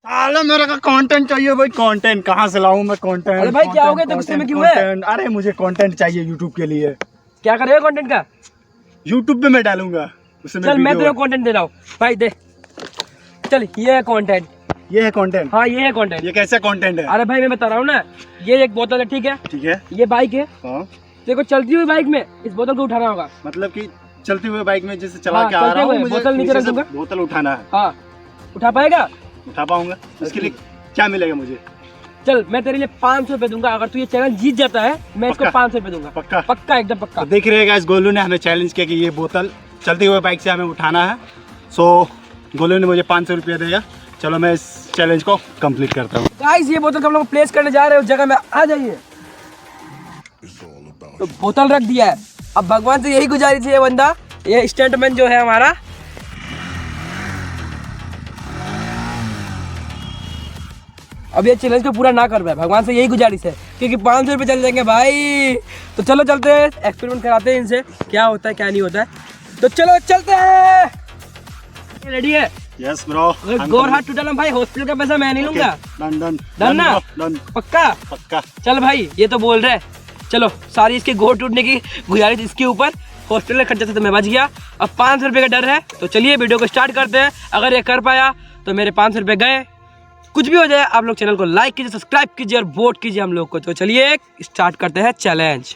साला मेरे का कंटेंट चाहिए भाई। कंटेंट कहाँ से लाऊं मैं कंटेंट? अरे भाई क्या हो गया, तो गुस्से में क्यों है? अरे मुझे कंटेंट चाहिए यूट्यूब के लिए। क्या करेगा कंटेंट का? यूट्यूब पे मैं डालूंगा। चल मैं तेरे को कंटेंट दे रहा हूँ भाई, दे। चल ये है कंटेंट। ये है कंटेंट? हाँ ये है कंटेंट। ये कैसा कंटेंट है? अरे भाई मैं बता रहा हूँ ना, ये एक बोतल है, ठीक है? ठीक है। ये बाइक है। हाँ। तेरे को चलती हुई बाइक में इस बोतल को उठाना होगा। मतलब कि चलती हुई बाइक में जैसे चला हाँ, के आ रहा हूँ, मुझे बोतल नीचे रख दूंगा। बोतल उठाना है। हाँ उठा पाएगा? उठा पाऊंगा। इसके लिए क्या मिलेगा मुझे? चल मैं तेरे लिए 500 रुपए दूंगा, अगर तू ये चैलेंज जीत जाता है मैं इसको 500 रुपए दूंगा। पक्का? पक्का, एकदम पक्का। तो देख रहे हैं गोलू ने हमें चैलेंज किया कि ये बोतल चलती हुई बाइक से हमें उठाना है। सो गोलू ने मुझे 500 रुपया देगा। चलो मैं इस चैलेंज को कंप्लीट करता हूँ। गाइस ये बोतल हम लोग प्लेस करने जा रहे हैं उस जगह में, आ जाइए। तो बोतल रख दिया है। अब भगवान से यही गुजारिश है, ये बंदा, ये स्टंटमैन जो है हमारा, अब ये चैलेंज को पूरा ना कर पाए, भगवान से यही गुजारिश है, क्योंकि 500 रुपये चल जाएंगे भाई। तो चलो चलते हैं, एक्सपेरिमेंट कराते हैं इनसे, क्या होता है क्या नहीं होता है। तो चलो चलते हैं। रेडी है? Yes bro. गोर हाथ टूटा ना भाई, हॉस्पिटल का पैसा मैं नहीं लूंगा। डन डन डन ना? डन। पक्का? पक्का। चल भाई ये तो बोल रहे, चलो सारी इसके गोड़ टूटने की गुजारिश इसके ऊपर, हॉस्पिटल का खर्चा से तो मैं बच गया, अब 500 रुपये का डर है। तो चलिए वीडियो को स्टार्ट करते हैं। अगर ये कर पाया तो मेरे 500 रुपये गए। कुछ भी हो जाए आप लोग चैनल को लाइक कीजिए, सब्सक्राइब कीजिए और वोट कीजिए हम लोग को। तो चलिए स्टार्ट करते हैं challenge.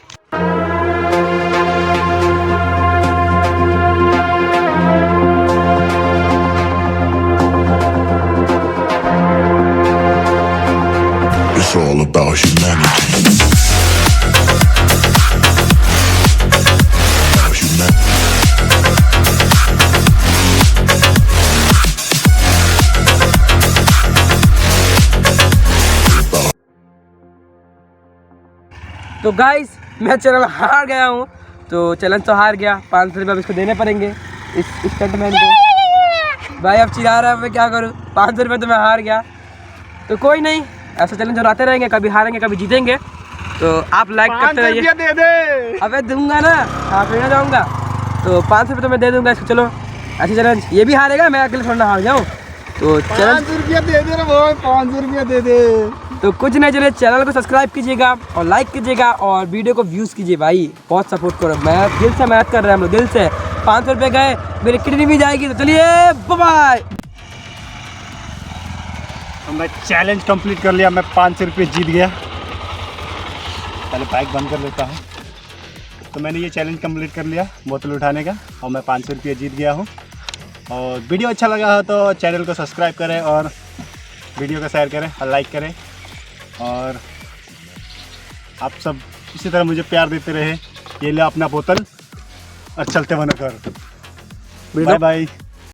It's all about humanity. तो गाइस मैं चैनल हार गया हूँ, तो चैलेंज तो हार गया। 500 रुपये अब इसको देने पड़ेंगे इस स्टंटमैन को। भाई अब चिढ़ा रहा है, मैं क्या करूँ? 500 रुपये तो मैं हार गया। तो कोई नहीं, ऐसा चैलेंज आते रहेंगे, कभी हारेंगे कभी जीतेंगे। तो आप लाइक करते रहिए। 500 रुपया दे दे। अबे दूंगा ना, हाँ फिर ना जाऊँगा। तो 500 रुपये तो मैं दे दूंगा इसको। चलो ऐसे चैलेंज, ये भी हारेगा, मैं अकेले थोड़ा ना हार जाऊँ। तो चैलेंज 500 रुपया दे दे रे भाई, 500 रुपया दे दे। तो कुछ नहीं, चलिए चैनल को सब्सक्राइब कीजिएगा और लाइक कीजिएगा और वीडियो को व्यूज़ कीजिए भाई, बहुत सपोर्ट करो। मैं दिल से मेहनत कर रहे हैं हम लोग, दिल से। 500 रुपये गए, मेरी किडनी भी जाएगी। तो चलिए बाय बाय। मैं चैलेंज कंप्लीट कर लिया, मैं 500 रुपये जीत गया। पहले बाइक बंद कर लेता हूँ। तो मैंने ये चैलेंज कंप्लीट कर लिया बोतल उठाने का, और मैं 500 रुपये जीत गया हूँ। और वीडियो अच्छा लगा हो तो चैनल को सब्सक्राइब करें और वीडियो को शेयर करें और लाइक करें। और आप सब इसी तरह मुझे प्यार देते रहे। ये ले अपना बोतल और चलते बनो घर। Bye bye.